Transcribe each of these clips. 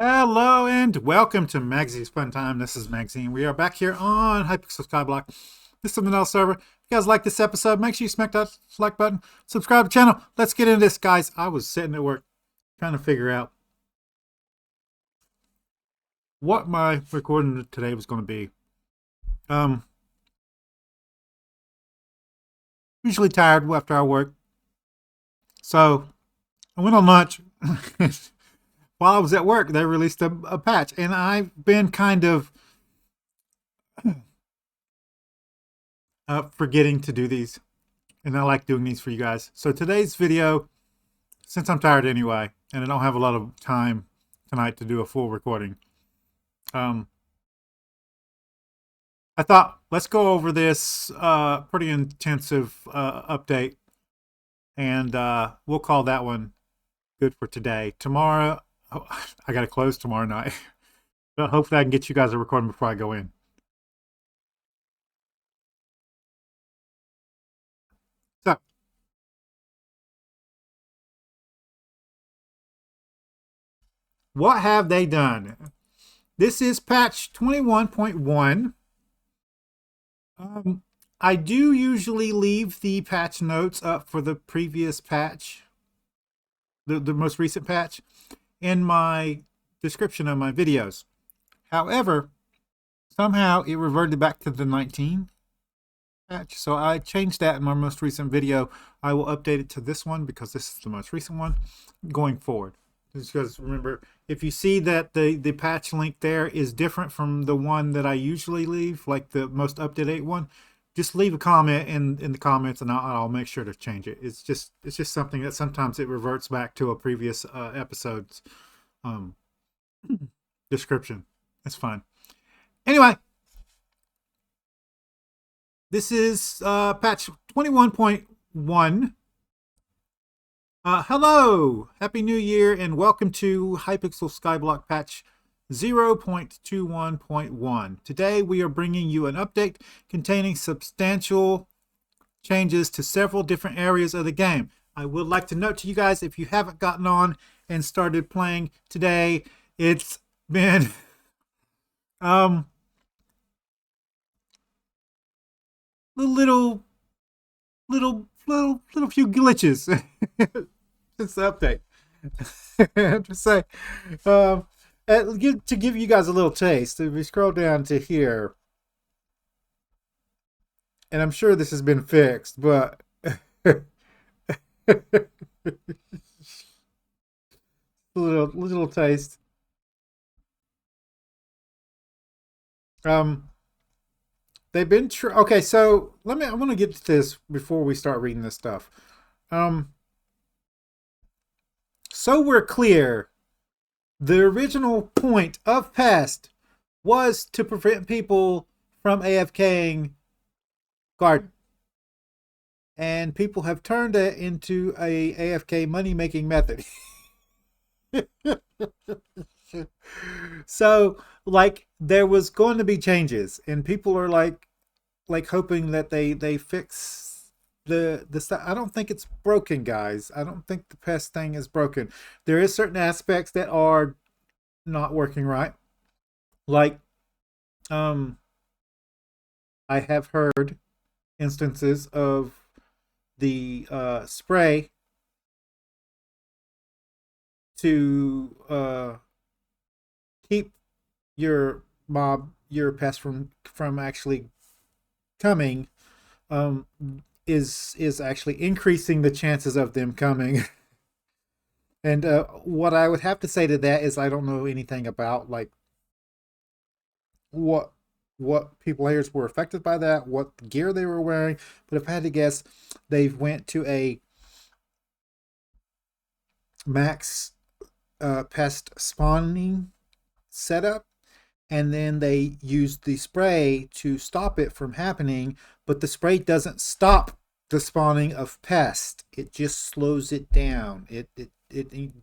Hello and welcome to Maggie's Fun Time. This is Magzie, and we are back here on Hypixel Skyblock. This is the vanilla server. If you guys like this episode, make sure you smack that like button, subscribe to the channel. Let's get into this, guys. I was sitting at work trying to figure out what my recording today was going to be. Usually tired after I work, so I went on lunch. While I was at work, they released a patch, and I've been kind of forgetting to do these, and I like doing these for you guys. So today's video, since I'm tired anyway, and I don't have a lot of time tonight to do a full recording, I thought let's go over this pretty intensive update, and we'll call that one good for today. Tomorrow, I got to close tomorrow night. But hopefully I can get you guys a recording before I go in. So, what have they done? This is patch 21.1. I do usually leave the patch notes up for the previous patch, the most recent patch, in my description of my videos. However, somehow it reverted back to the 19 patch, so I changed that in my most recent video. I will update it to this one because this is the most recent one going forward. Just because, remember, if you see that the patch link there is different from the one that I usually leave, like the most up-to-date one, just leave a comment in the comments, and I'll make sure to change it. It's just something that sometimes it reverts back to a previous episode's description. That's fine. Anyway, this is patch 21.1. Hello, Happy New Year, and welcome to Hypixel Skyblock patch 0.21.1. Today we are bringing you an update containing substantial changes to several different areas of the game. I would like to note to you guys, if you haven't gotten on and started playing today, it's been little few glitches. Just the update. Just say, to give you guys a little taste, if we scroll down to here, and I'm sure this has been fixed, but little taste. They've been okay. So I want to get to this before we start reading this stuff. So we're clear. The original point of past was to prevent people from AFKing garden. And people have turned it into a AFK money-making method. So, like, there was going to be changes, and people are like hoping that they fix the stuff. I don't think it's broken, guys. I don't think the pest thing is broken. There is certain aspects that are not working right. Like, I have heard instances of the spray to keep your pest from actually coming, is actually increasing the chances of them coming. And what I would have to say to that is I don't know anything about like what people players were affected by that, what gear they were wearing, but if I had to guess, they've went to a max pest spawning setup, and then they used the spray to stop it from happening, but the spray doesn't stop the spawning of pests. It just slows it down. It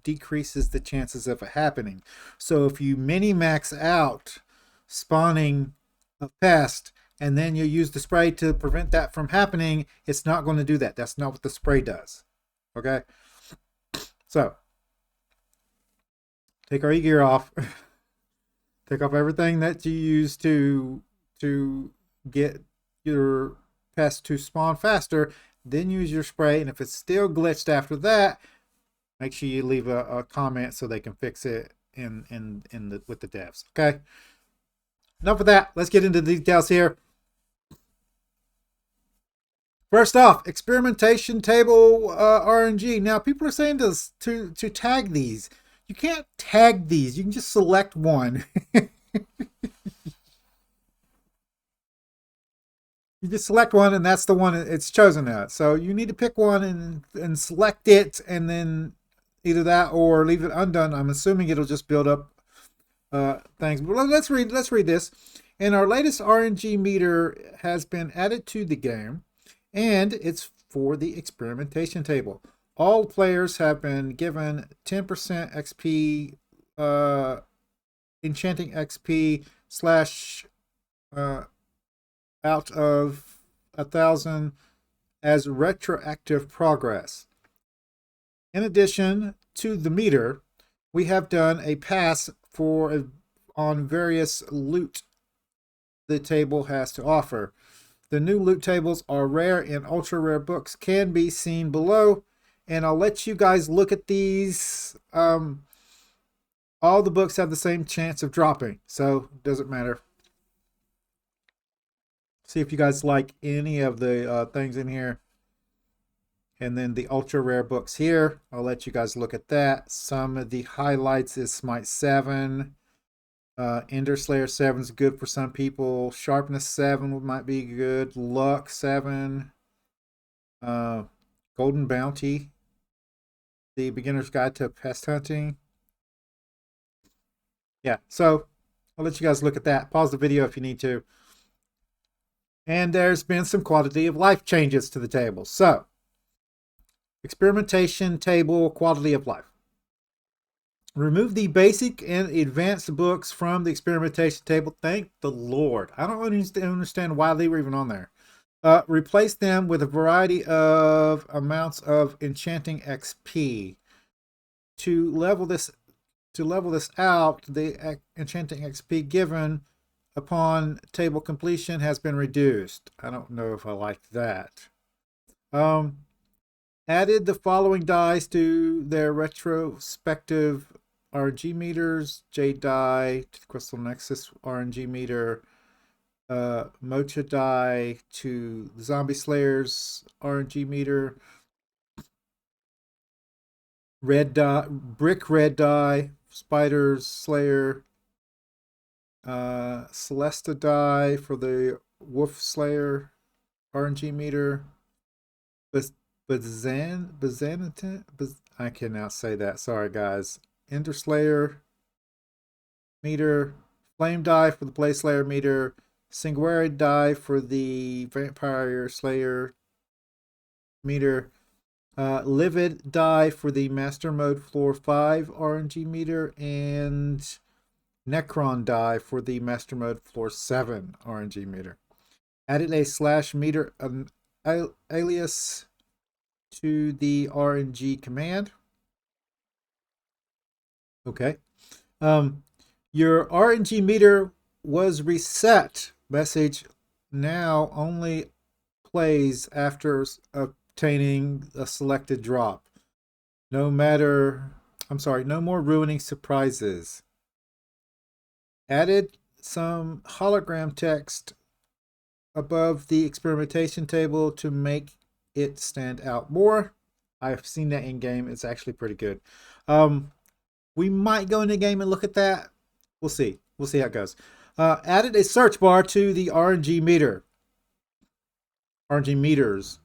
decreases the chances of it happening. So if you min-max out spawning of pests and then you use the spray to prevent that from happening, it's not going to do that. That's not what the spray does. Okay? So take our gear off. Take off everything that you use to get your pest to spawn faster. Then use your spray, and if it's still glitched after that, make sure you leave a comment so they can fix it with the devs. Okay. Enough of that. Let's get into the details here. First off, experimentation table RNG. Now, people are saying to tag these. You can't tag these. You can just select one. You just select one, and that's the one it's chosen at. So you need to pick one and select it, and then either that or leave it undone. I'm assuming it'll just build up things. But let's read this. And our latest RNG meter has been added to the game, and it's for the experimentation table. All players have been given 10% XP, enchanting XP slash out of 1,000 as retroactive progress. In addition to the meter, we have done a pass on various loot the table has to offer. The new loot tables are rare and ultra rare books can be seen below, and I'll let you guys look at these. All the books have the same chance of dropping, so it doesn't matter. See if you guys like any of the things in here. And then the ultra rare books here, I'll let you guys look at that. Some of the highlights is Smite 7. Ender Slayer 7 is good for some people. Sharpness 7 might be good. Luck 7. Golden Bounty. The Beginner's Guide to Pest Hunting. Yeah, so I'll let you guys look at that. Pause the video if you need to. And there's been some quality of life changes to the table. So, experimentation table quality of life. Remove the basic and advanced books from the experimentation table. Thank the Lord. I don't understand why they were even on there. Replace them with a variety of amounts of enchanting XP. To level this out, the enchanting XP given upon table completion has been reduced. I don't know if I like that. Added the following dies to their retrospective RNG meters. Jade die to the Crystal Nexus RNG meter. Mocha die to the Zombie Slayers RNG meter. Red die, Brick red die, Spiders Slayer. Celesta die for the Wolf Slayer RNG meter. I cannot say that. Sorry, guys. Ender Slayer meter. Flame die for the Blaze Slayer meter. Sanguinary die for the Vampire Slayer meter. Livid die for the Master Mode Floor 5 RNG meter. And Necron die for the Master Mode Floor 7 RNG meter. Added a /meter alias to the RNG command. Okay. Your RNG meter was reset. Message now only plays after obtaining a selected drop. No more ruining surprises. Added some hologram text above the experimentation table to make it stand out more. I've seen that in game. It's actually pretty good. We might go into game and look at that. We'll see. We'll see how it goes. Added a search bar to the RNG meter. RNG meters.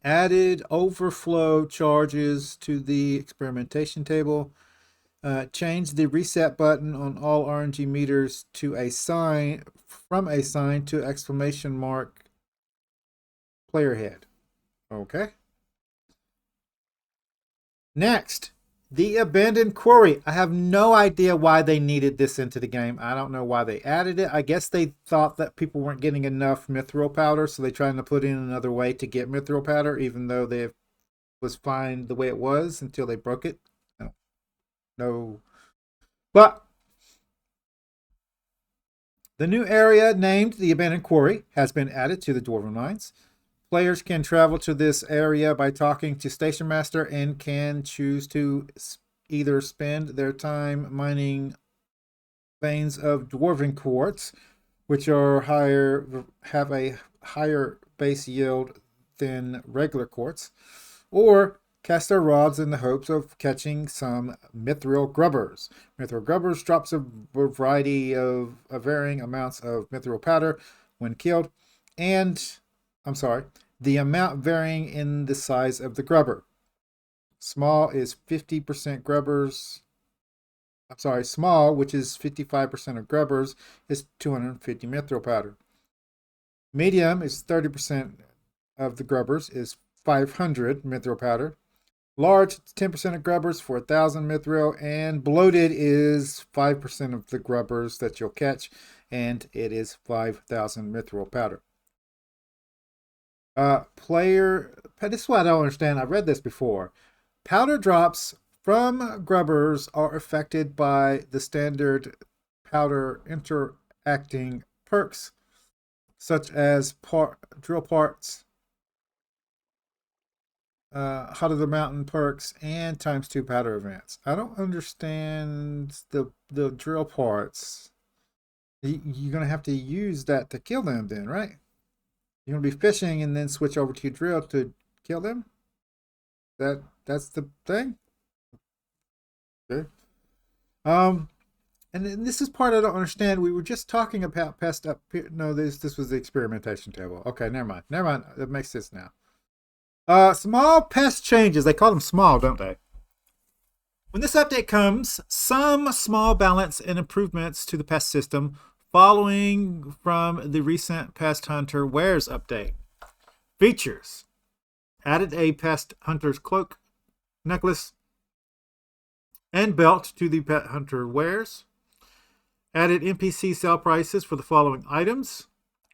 Added overflow charges to the experimentation table. Change the reset button on all RNG meters to a sign, from a sign to exclamation mark player head. Okay. Next, the abandoned quarry. I have no idea why they needed this into the game. I don't know why they added it. I guess they thought that people weren't getting enough mithril powder, so they're trying to put in another way to get mithril powder, even though they was fine the way it was until they broke it. No. But the new area named the Abandoned Quarry has been added to the Dwarven Mines. Players can travel to this area by talking to Station Master and can choose to either spend their time mining veins of Dwarven quartz, which are have a higher base yield than regular quartz, or cast their rods in the hopes of catching some mithril grubbers. Mithril grubbers drops a variety of varying amounts of mithril powder when killed, and the amount varying in the size of the grubber. Small is 50% grubbers. Small, which is 55% of grubbers, is 250 mithril powder. Medium is 30% of the grubbers, is 500 mithril powder. Large, 10% of grubbers for 1,000 mithril, and bloated is 5% of the grubbers that you'll catch, and it is 5,000 mithril powder. This is what I don't understand. I've read this before. Powder drops from grubbers are affected by the standard powder interacting perks, such as drill parts, Heart of the Mountain perks, and ×2 powder events. I don't understand the drill parts. You're going to have to use that to kill them then, right? You're going to be fishing and then switch over to drill to kill them? That's the thing? Okay. And this is part I don't understand. We were just talking about pest up here. No, this was the experimentation table. Okay, never mind. Never mind. That makes sense now. Small pest changes. They call them small, don't they? When this update comes, some small balance and improvements to the pest system following from the recent Pest Hunter Wares update. Features. Added a Pest Hunter's cloak, necklace, and belt to the Pet Hunter Wares. Added NPC sell prices for the following items.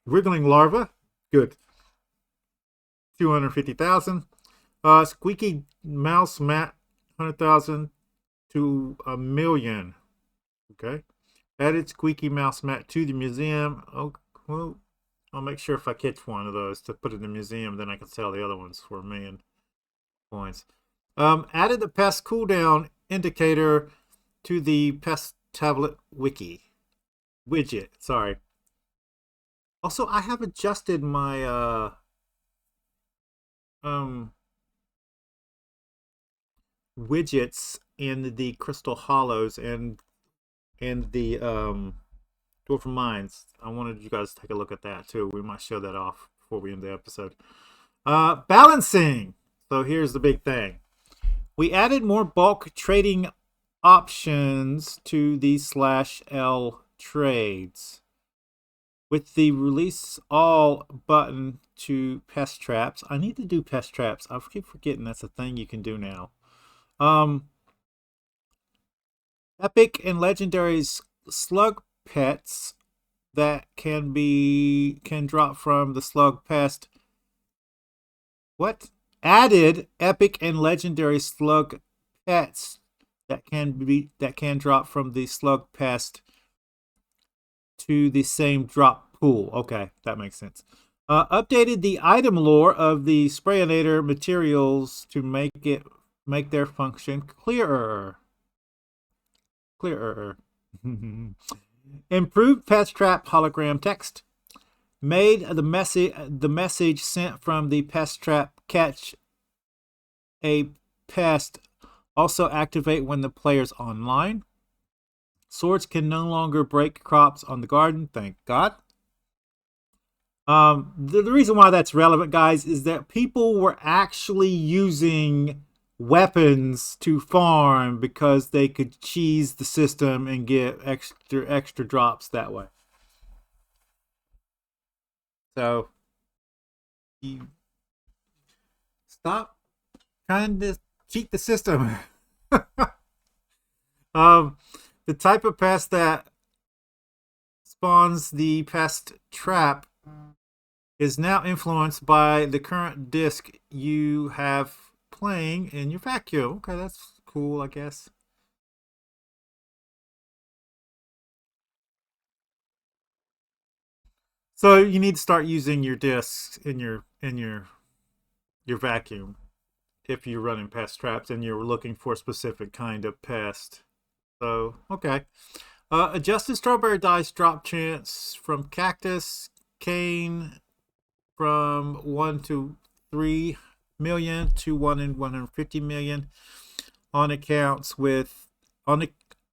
Wriggling larva, good, 250,000. Squeaky mouse mat, 100,000 to 1,000,000. Okay. Added squeaky mouse mat to the museum. Oh, well, I'll make sure if I catch one of those to put in the museum, then I can sell the other ones for 1,000,000 points. Added the pest cooldown indicator to the pest tablet wiki widget. Sorry. Also, I have adjusted my widgets in the Crystal Hollows and the Dwarven Mines. I wanted you guys to take a look at that too. We might show that off before we end the episode. Balancing. So here's the big thing. We added more bulk trading options to the /L trades. With the release all button to pest traps. I need to do pest traps. I keep forgetting that's a thing you can do now. Epic and legendary slug pets that can drop from the slug pest. What? Added epic and legendary slug pets that can drop from the slug pest to the same drop pool. Okay, that makes sense. Updated the item lore of the sprayinator materials to make their function clearer. Improved pest trap hologram text. Made the message sent from the pest trap catch a pest also activate when the player's online. Swords can no longer break crops on the garden, thank God. The reason why that's relevant, guys, is that people were actually using weapons to farm because they could cheese the system and get extra drops that way. So you stop trying to cheat the system. The type of pest that spawns the pest trap is now influenced by the current disc you have playing in your vacuum. Okay, that's cool, I guess. So you need to start using your discs in your vacuum if you're running pest traps and you're looking for a specific kind of pest. So okay. Adjusted strawberry dice drop chance from cactus, cane from 1 to 3 million to 1 in 150 million on accounts with on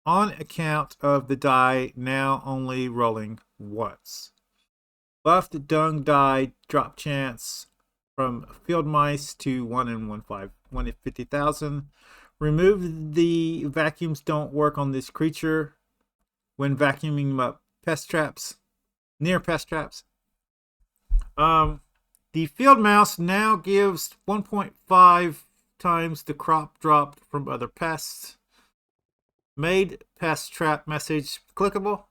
account of the die now only rolling once. Buffed dung die drop chance from field mice to 1 in 1 in 50,000. Remove the vacuums don't work on this creature when vacuuming up pest traps, near pest traps. The field mouse now gives 1.5 times the crop dropped from other pests. Made pest trap message clickable.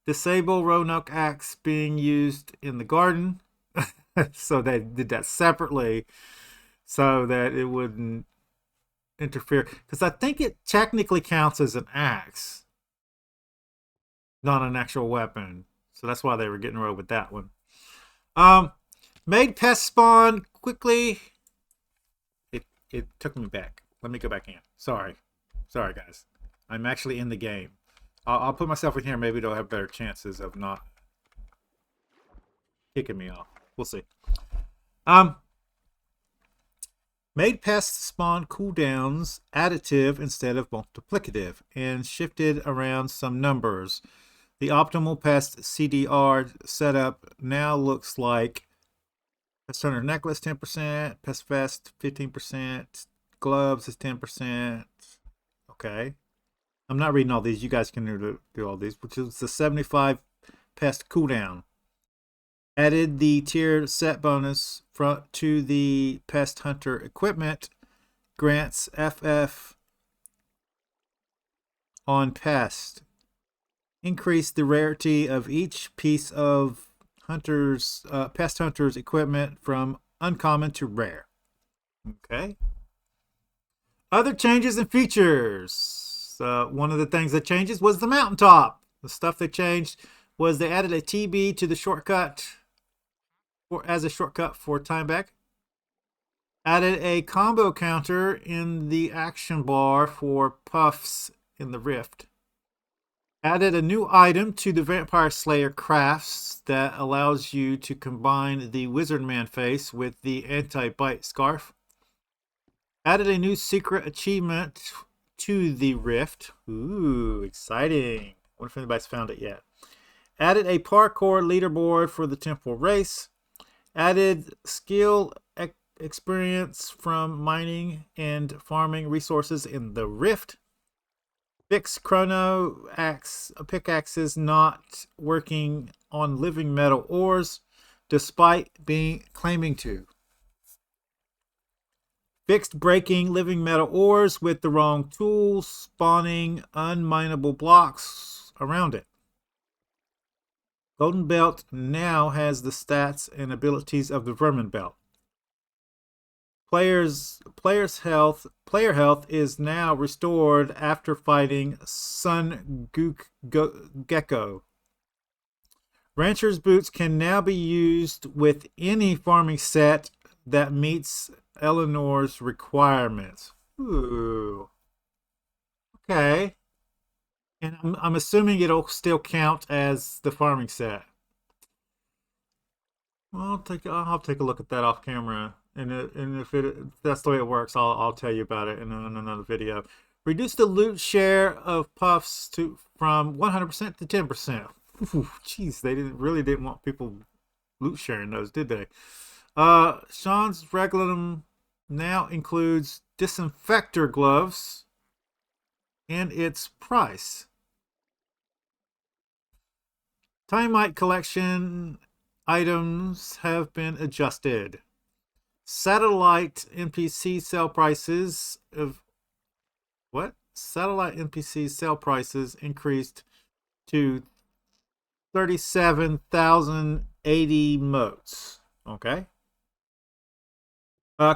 Disable Roanoke axe being used in the garden. So they did that separately so that it wouldn't interfere. Because I think it technically counts as an axe, not an actual weapon. So that's why they were getting rid with that one. Made pest spawn quickly. It took me back. Let me go back in. Sorry guys. I'm actually in the game. I'll put myself in here. Maybe they'll have better chances of not kicking me off. We'll see. Made pest spawn cooldowns additive instead of multiplicative and shifted around some numbers. The optimal pest CDR setup now looks like Pest Hunter Necklace 10%, Pest Vest 15%, Gloves is 10%. Okay. I'm not reading all these. You guys can do all these, which is the 75 pest cooldown. Added the tiered set bonus to the Pest Hunter equipment. Grants FF on pest. Increase the rarity of each piece of Pest Hunter's equipment from uncommon to rare. Okay. Other changes and features. One of the things that changes was the mountaintop. The stuff they changed was they added a TB to the shortcut as a shortcut for time back. Added a combo counter in the action bar for puffs in the rift. Added a new item to the Vampire Slayer crafts that allows you to combine the Wizard Man face with the anti-bite scarf. Added a new secret achievement to the rift. Ooh, exciting. I wonder if anybody's found it yet. Added a parkour leaderboard for the temple race. Added skill experience from mining and farming resources in the rift. Fixed chrono pickaxes not working on living metal ores despite claiming to. Fixed breaking living metal ores with the wrong tools, spawning unminable blocks around it. Golden Belt now has the stats and abilities of the Vermin Belt. Player health is now restored after fighting Sun Gecko. Rancher's boots can now be used with any farming set that meets Eleanor's requirements. Ooh. Okay. And I'm assuming it'll still count as the farming set. Well, I'll take a look at that off camera. And if that's the way it works, I'll tell you about it in another video. Reduce the loot share of puffs from 100% to 10%. Jeez, they really didn't want people loot sharing those, did they? Sean's regular now includes disinfector gloves and its price. Timite collection items have been adjusted. Satellite NPC sale prices Satellite NPC sale prices increased to 37,080 motes. Okay.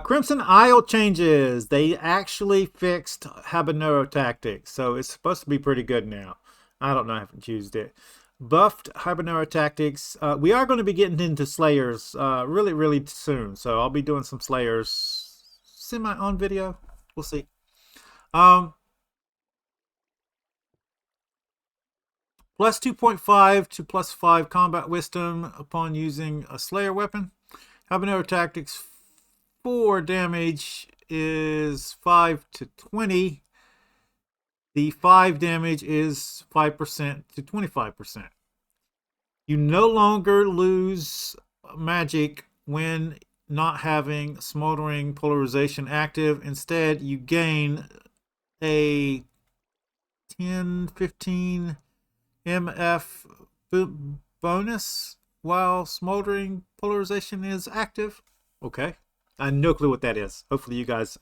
Crimson Isle changes. They actually fixed habanero tactics, so it's supposed to be pretty good now. I don't know. I haven't used it. buffed Habanero tactics. We are going to be getting into Slayers really soon, so I'll be doing some Slayers semi on video. We'll see. Plus 2.5 to plus 5 combat wisdom upon using a Slayer weapon. Habanero tactics 4 damage is 5 to 20. The 5 damage is 5% to 25%. You no longer lose magic when not having smoldering polarization active. Instead, you gain a 10-15 MF bonus while smoldering polarization is active. Okay. I have no clue what that is. Hopefully you guys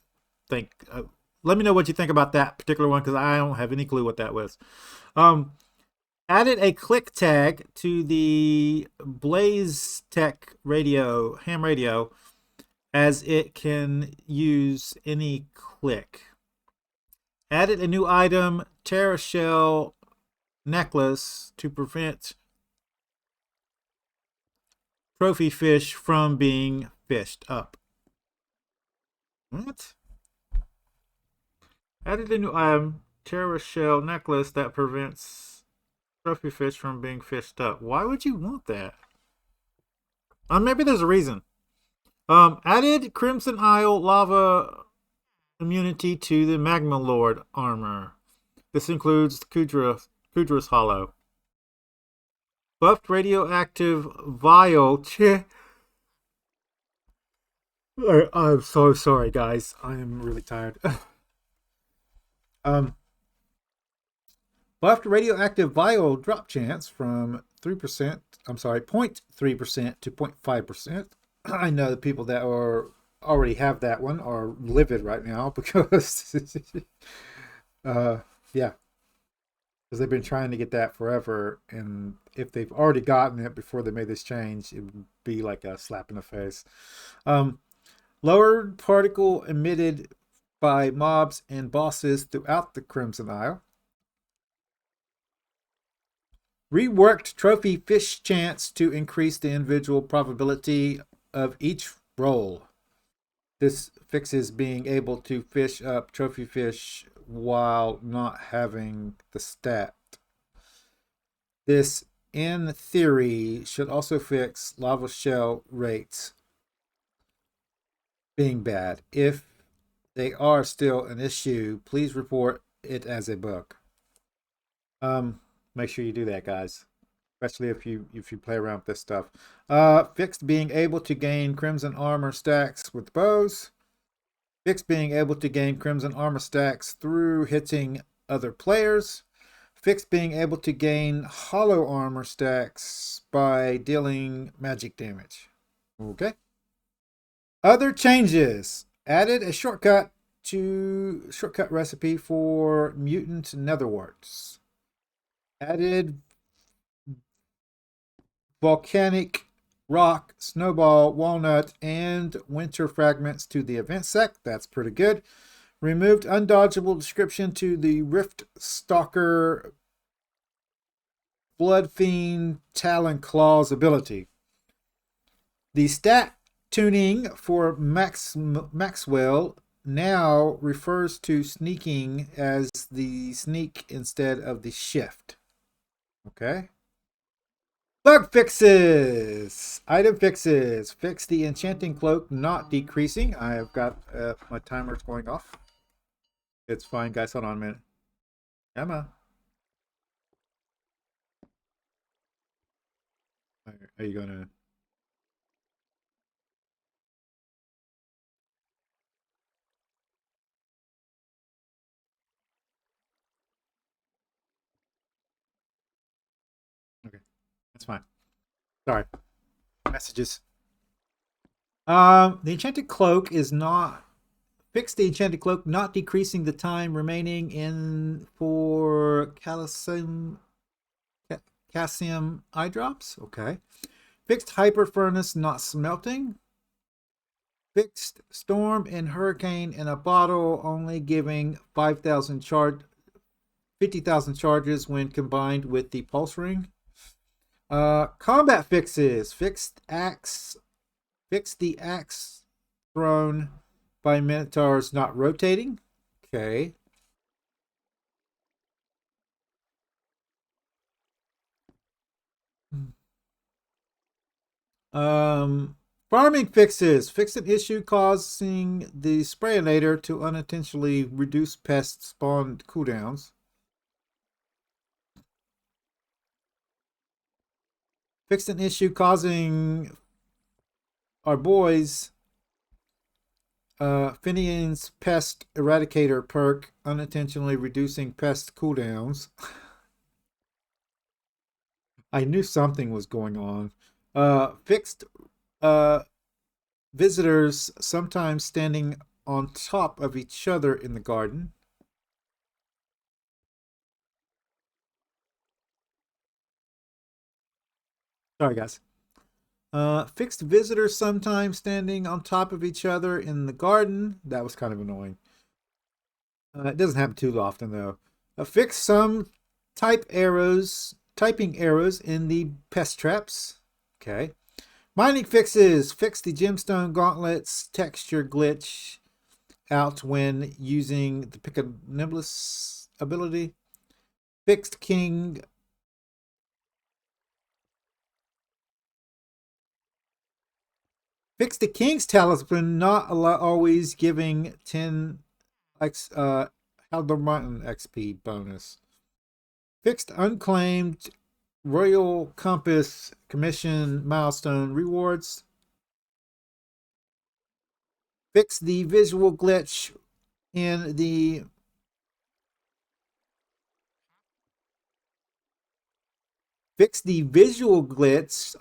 think. Let me know what you think about that particular one, because I don't have any clue what that was. Added a click tag to the Blaze Tech radio, ham radio, as it can use any click. Added a new item, Terra Shell necklace, to prevent trophy fish from being fished up. What? Added a new item, Terra Shell necklace, that prevents trophy fish from being fished up. Why would you want that? Maybe there's a reason. Added Crimson Isle lava immunity to the Magma Lord armor. This includes Kudra's Hollow. Buffed radioactive vial. I'm so sorry, guys. I am really tired. Buffed radioactive vial drop chance from 3%. I'm sorry, 0.3% to 0.5%. I know the people that already have that one are livid right now because, yeah, because they've been trying to get that forever, and if they've already gotten it before they made this change, it would be like a slap in the face. Lowered particle emitted by mobs and bosses throughout the Crimson Isle. Reworked trophy fish chance to increase the individual probability of each roll. This fixes being able to fish up trophy fish while not having the stat. This, in theory, should also fix lava shell rates being bad. If they are still an issue, please report it as a bug. Make sure you do that, guys, especially if you play around with this stuff. Fixed being able to gain crimson armor stacks with bows. Fixed being able to gain crimson armor stacks through hitting other players. Fixed being able to gain hollow armor stacks by dealing magic damage. Okay. Other changes. Added a shortcut recipe for mutant netherwarts. Added volcanic rock, snowball, walnut, and winter fragments to the event sec. That's pretty good. Removed undodgeable description to the Rift Stalker Blood Fiend Talon Claws ability. The stat tuning for Maxwell now refers to sneaking as the sneak instead of the shift. Okay. Bug fixes. Item fixes. Fix the enchanting cloak not decreasing. I have got my timers going off. It's fine, guys. Hold on a minute. Emma. Are you gonna? Okay, that's fine. Sorry. Messages. The enchanted cloak is not. Fix the enchanted cloak, not decreasing the time remaining in for calcium eye drops. Okay. Fixed hyper furnace not smelting. Fixed storm and hurricane in a bottle, only giving 50,000 charges when combined with the pulse ring. Combat fixes. Fix the axe thrown by Minotaurs not rotating. Okay. Farming fixes. Fix an issue causing the sprayinator to unintentionally reduce pest spawn cooldowns. Fix an issue causing our boys Finian's Pest Eradicator perk unintentionally reducing pest cooldowns. I knew something was going on. Fixed visitors sometimes standing on top of each other in the garden. Sorry, guys. Fixed visitors sometimes standing on top of each other in the garden. That was kind of annoying. It doesn't happen too often, though. Fix some typing arrows in the pest traps. Okay. Mining fixes. Fix the gemstone gauntlets texture glitch out when using the Pick a Nimbus ability. Fixed king. Fix the king's talisman, not always giving 10 Halbermountain XP bonus. Fixed unclaimed Royal Compass Commission milestone rewards. Fix the visual glitch in the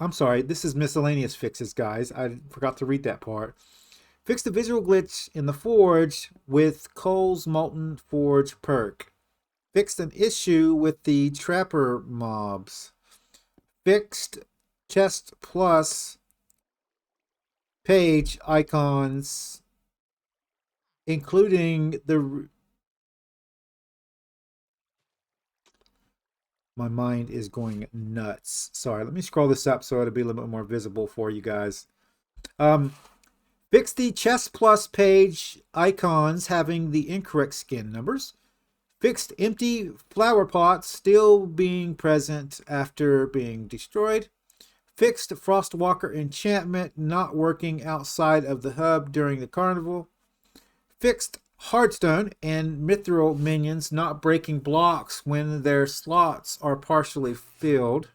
I'm sorry, this is miscellaneous fixes, guys. I forgot to read that part. Fix the visual glitch in the forge with Cole's Molten Forge perk. Fixed an issue with the trapper mobs. Fixed chest plus page icons, including the... My mind is going nuts. Sorry, let me scroll this up so it'll be a little bit more visible for you guys. Fix the chest plus page icons having the incorrect skin numbers. Fixed empty flower pots still being present after being destroyed. Fixed Frostwalker enchantment not working outside of the hub during the carnival. Fixed Hardstone and Mithril minions not breaking blocks when their slots are partially filled.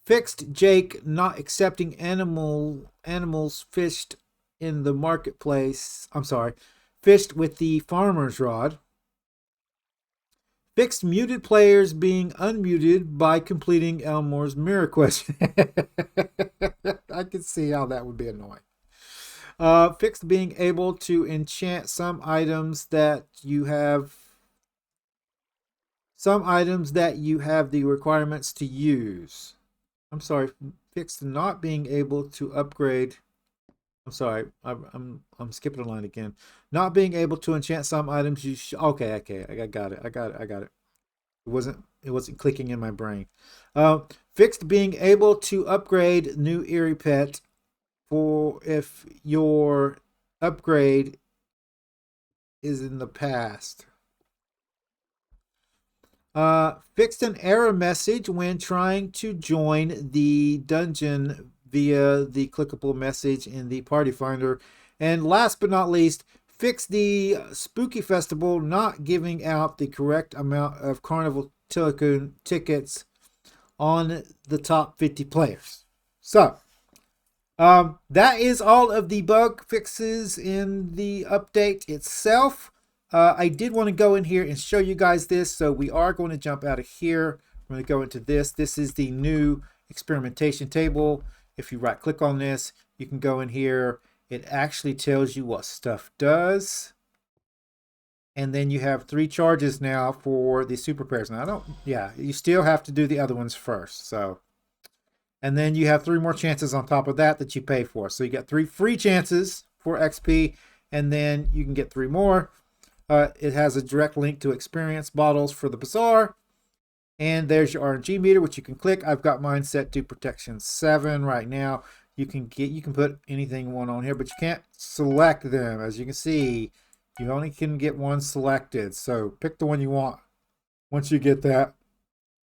Fixed Jake not accepting animals fished in the marketplace. I'm sorry, fished with the farmer's rod. Fixed muted players being unmuted by completing Elmore's mirror quest. I can see how that would be annoying. Fixed being able to enchant some items that you have the requirements to use. I'm sorry, fixed not being able to upgrade. I'm sorry, I'm skipping a line again. Not being able to enchant some items you okay, I got it. It wasn't clicking in my brain. Fixed being able to upgrade new Eerie Pet for if your upgrade is in the past. Fixed an error message when trying to join the dungeon via the clickable message in the party finder. And last but not least, fixed the Spooky Festival not giving out the correct amount of Carnival Tycoon tickets on the top 50 players. So, that is all of the bug fixes in the update itself. I did want to go in here and show you guys this, so we are going to jump out of here. We're going to go into this. This is the new experimentation table. If you right click on this, you can go in here. It actually tells you what stuff does. And then you have 3 charges now for the super pairs. Now, you still have to do the other ones first. So, and then you have 3 more chances on top of that you pay for. So you got 3 free chances for XP, and then you can get 3 more. It has a direct link to experience bottles for the bazaar. And there's your RNG meter, which you can click. I've got mine set to protection 7 right now. You can put anything one on here, but you can't select them. As you can see, you only can get one selected. So pick the one you want. Once you get that,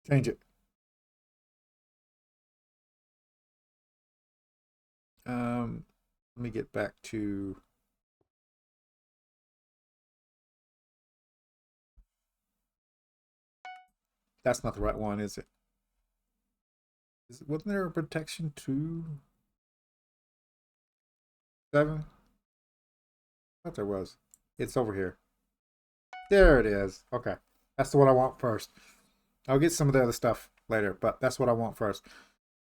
change it. Let me get back to that's not the right one, is it? Wasn't there a protection 2? 7? I thought there was. It's over here. There it is. Okay. That's the one I want first. I'll get some of the other stuff later, but that's what I want first.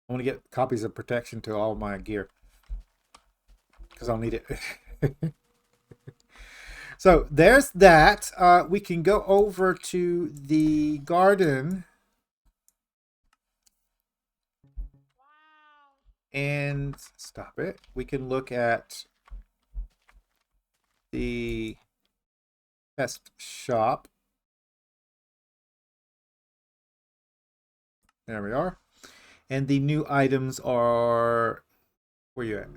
I want to get copies of protection to all my gear because I'll need it. So there's that. We can go over to the garden and stop it. We can look at the test shop. There we are. And the new items are, where you at?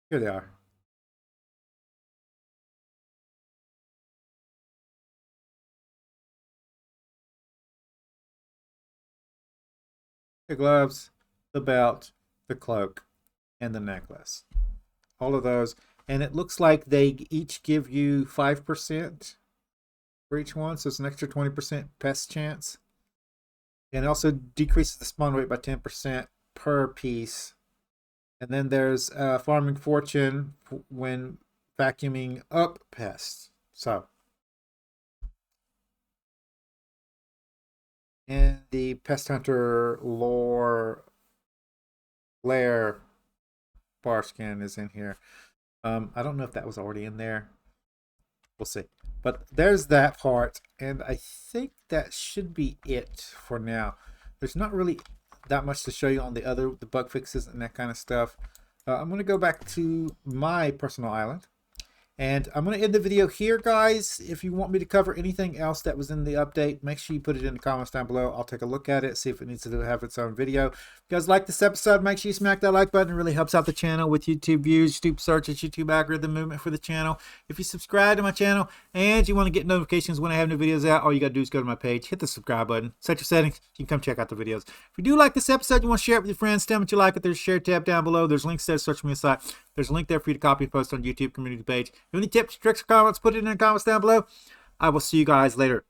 Here they are. The gloves, the belt, the cloak, and the necklace. All of those. And it looks like they each give you 5% for each one. So it's an extra 20% pest chance. And it also decreases the spawn rate by 10% per piece. And then there's farming fortune when vacuuming up pests. So, and the pest hunter lair bar scan is in here. I don't know if that was already in there. We'll see. But there's that part, and I think that should be it for now. There's not really that much to show you on the bug fixes and that kind of stuff. I'm going to go back to my personal island. And I'm going to end the video here, guys. If you want me to cover anything else that was in the update, make sure you put it in the comments down below. I'll take a look at it, see if it needs to have its own video. If you guys like this episode, make sure you smack that like button. It really helps out the channel with YouTube views, YouTube searches, YouTube algorithm movement for the channel. If you subscribe to my channel and you want to get notifications when I have new videos out, all you got to do is go to my page, hit the subscribe button, set your settings. You can come check out the videos. If you do like this episode, you want to share it with your friends, tell me what you like it. There's a share tab down below. There's links there, search me site. There's a link there for you to copy and post on YouTube community page. If you have any tips, tricks, or comments, put it in the comments down below. I will see you guys later.